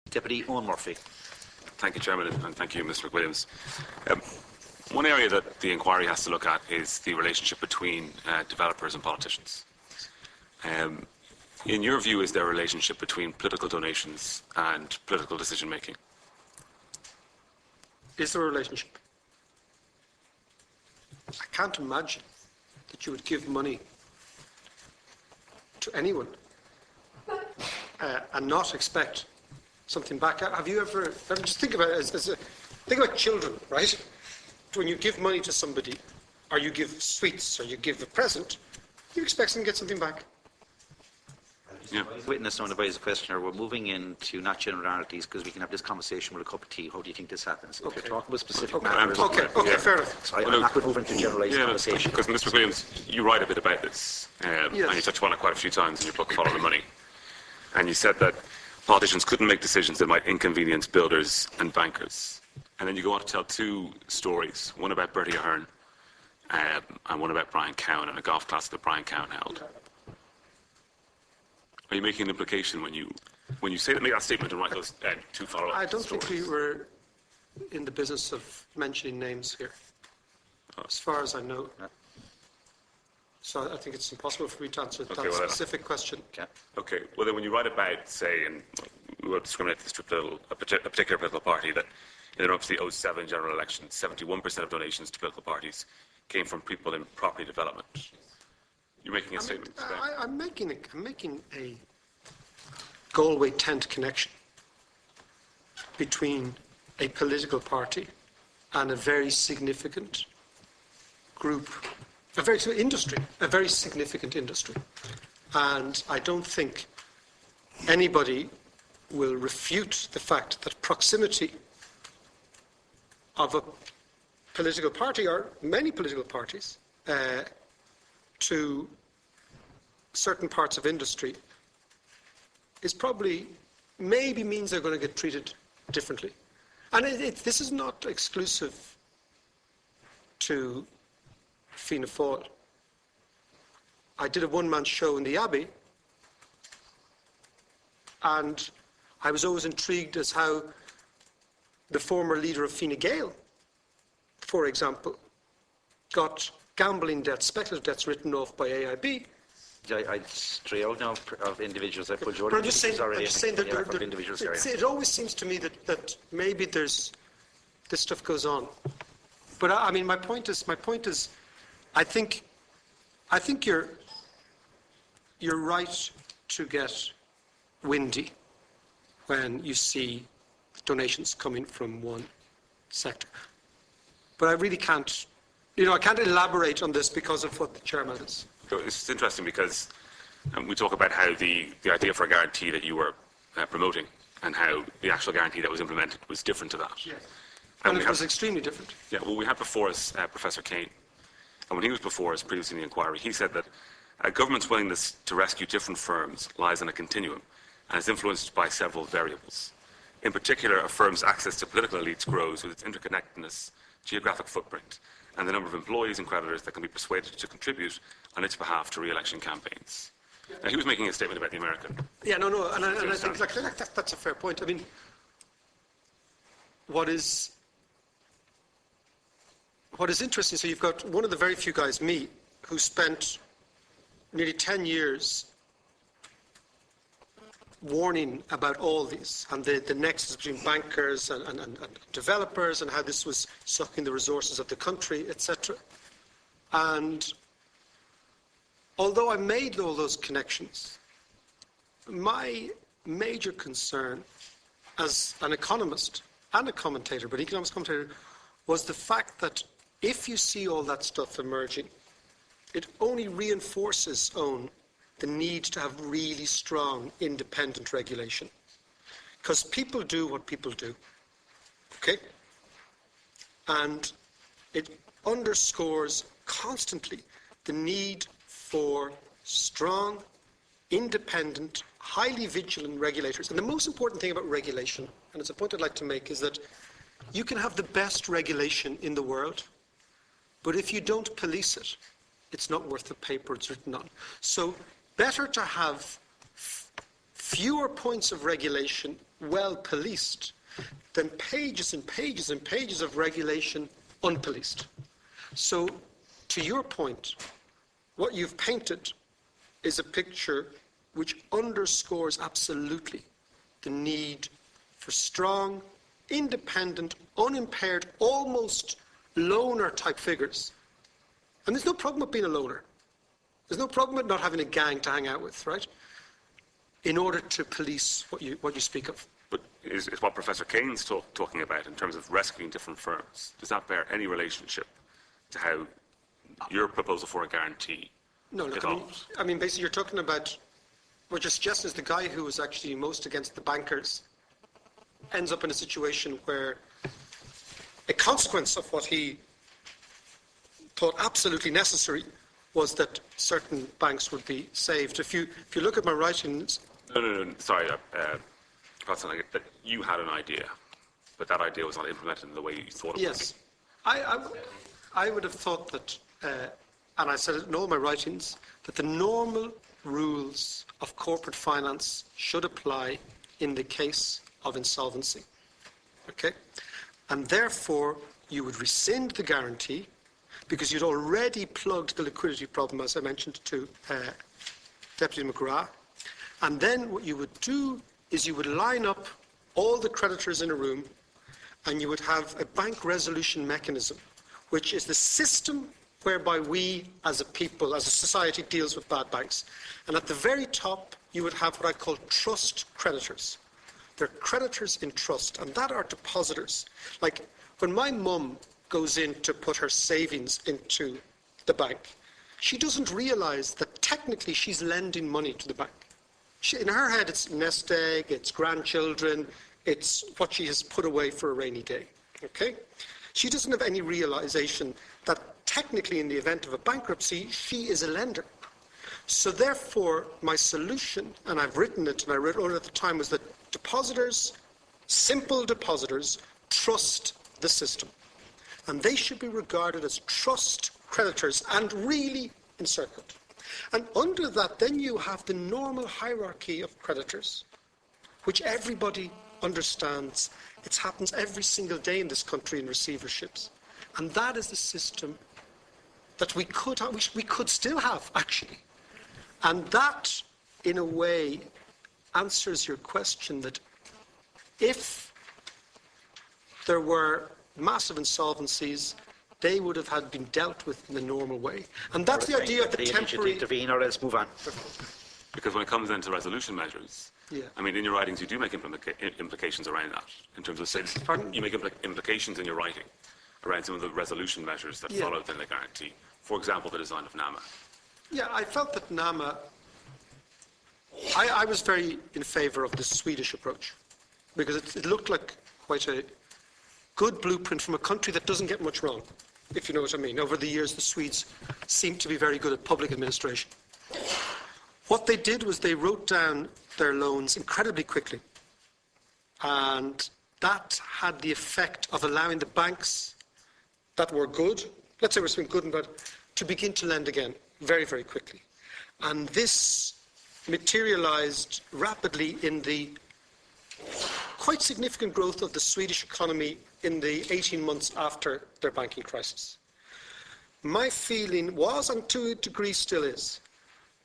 Deputy Owen Murphy. Thank you, Chairman, and thank you, Mr. McWilliams. One area that the inquiry has to look at is the relationship between developers and politicians. In your view, is there a relationship between political donations and political decision-making? Is there a relationship? I can't imagine that you would give money to anyone and not expect something back. Have you ever just think about it think about children, right? When you give money to somebody, or you give sweets, or you give a present, you expect them to get something back. Yeah. Witness on the advisor questioner, we're moving into not generalities because we can have this conversation with a cup of tea. How do you think this happens? Okay. If you're talking about specific matters. Okay, fair enough. So I'm not going to move into generalised conversation. Because Mr. McWilliams, you write a bit about this, and you touch upon it quite a few times in your book, Follow the Money. And you said that politicians couldn't make decisions that might inconvenience builders and bankers. And then you go on to tell two stories, one about Bertie Ahern and one about Brian Cowan and a golf class that Brian Cowan held. Are you making an implication when you say that, make that statement and write those two follow-up I don't stories? think we were in the business of mentioning names here, as far as I know. So I think it's impossible for me to answer that specific question. Okay. Well, then when you write about, say, and we will discriminate this to a particular political party, that in the run-up to the 2007 general election, 71% of donations to political parties came from people in property development. You're making a statement today. I'm making a Galway tent connection between a political party and a very significant group, a very significant industry. And I don't think anybody will refute the fact that proximity of a political party, or many political parties, to certain parts of industry is maybe means they're going to get treated differently. And this is not exclusive to Fianna Fáil. I did a one-man show in the Abbey, and I was always intrigued as how the former leader of Fine Gael, for example, got gambling debts, speculative debts written off by AIB. I'd stray out now of individuals. I put But I'm just saying that it always seems to me that maybe this stuff goes on. But I mean, my point is, I think you're right to get windy when you see donations coming from one sector. But I really can't. I can't elaborate on this because of what the chairman is. It's interesting because we talk about how the idea for a guarantee that you were promoting and how the actual guarantee that was implemented was different to that. Yes. And it was extremely different. Yeah, well, we had before us Professor Kane, and when he was before us previously in the inquiry, he said that a government's willingness to rescue different firms lies on a continuum and is influenced by several variables. In particular, a firm's access to political elites grows with its interconnectedness, geographic footprint, and the number of employees and creditors that can be persuaded to contribute on its behalf to re-election campaigns. Now, he was making a statement about the American. Yeah, no, and I think that's a fair point. I mean, what is interesting, so you've got one of the very few guys, me, who spent nearly 10 years warning about all these and the nexus between bankers and developers and how this was sucking the resources of the country, etc. And although I made all those connections, my major concern as an economist and a commentator, but economics commentator, was the fact that if you see all that stuff emerging, it only reinforces the need to have really strong independent regulation. Because people do what people do, okay? And it underscores constantly the need for strong, independent, highly vigilant regulators. And the most important thing about regulation, and it's a point I'd like to make, is that you can have the best regulation in the world, but if you don't police it, it's not worth the paper it's written on. So better to have fewer points of regulation well policed than pages and pages and pages of regulation unpoliced. So, to your point, what you've painted is a picture which underscores absolutely the need for strong, independent, unimpaired, almost loner-type figures. And there's no problem with being a loner. There's no problem with not having a gang to hang out with, right? In order to police what you speak of. But is what Professor Kane's talking about in terms of rescuing different firms, does that bear any relationship to how your proposal for a guarantee develops? I mean, basically you're talking about, what you're suggesting is the guy who was actually most against the bankers ends up in a situation where a consequence of what he thought absolutely necessary was that certain banks would be saved. If you look at my writings... No, sorry, that you had an idea, but that idea was not implemented in the way you thought it would be. Yes. I would have thought that, and I said it in all my writings, that the normal rules of corporate finance should apply in the case of insolvency. Okay? And therefore, you would rescind the guarantee because you'd already plugged the liquidity problem, as I mentioned to Deputy McGrath. And then what you would do is you would line up all the creditors in a room and you would have a bank resolution mechanism, which is the system whereby we as a people, as a society, deals with bad banks. And at the very top, you would have what I call trust creditors. They're creditors in trust, and that are depositors. Like when my mum goes in to put her savings into the bank, she doesn't realise that technically she's lending money to the bank. In her head, it's nest egg, it's grandchildren, it's what she has put away for a rainy day. Okay? She doesn't have any realisation that technically in the event of a bankruptcy, she is a lender. So therefore, my solution, and I've written it, and I wrote it at the time, was that depositors, simple depositors, trust the system. And they should be regarded as trust creditors and really encircled. And under that, then you have the normal hierarchy of creditors, which everybody understands. It happens every single day in this country in receiverships. And that is the system that we could still have, actually. And that, in a way, answers your question that if there were massive insolvencies, they would have had been dealt with in the normal way. And that's the idea of the temporary... intervene or else move on. Because when it comes then to resolution measures, I mean, in your writings you do make implications around that, in terms of, Pardon? you make implications in your writing around some of the resolution measures that follow within the guarantee. For example, the design of NAMA. Yeah, I felt that NAMA... I was very in favour of the Swedish approach, because it looked like quite a good blueprint from a country that doesn't get much wrong, if you know what I mean. Over the years, the Swedes seem to be very good at public administration. What they did was they wrote down their loans incredibly quickly. And that had the effect of allowing the banks that were good, let's say we're saying good and bad, to begin to lend again very, very quickly. And this materialized rapidly in the quite significant growth of the Swedish economy in the 18 months after their banking crisis. My feeling was, and to a degree still is,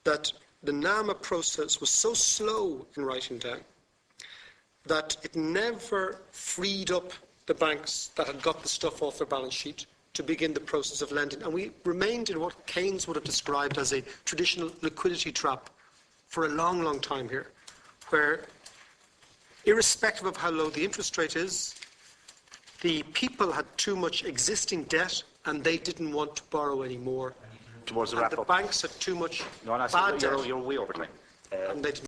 that the NAMA process was so slow in writing down that it never freed up the banks that had got the stuff off their balance sheet to begin the process of lending. And we remained in what Keynes would have described as a traditional liquidity trap for a long, long time here, where irrespective of how low the interest rate is, the people had too much existing debt and they didn't want to borrow any more. Towards the And wrap the up. banks had too much No, bad debt you're way over time. and they didn't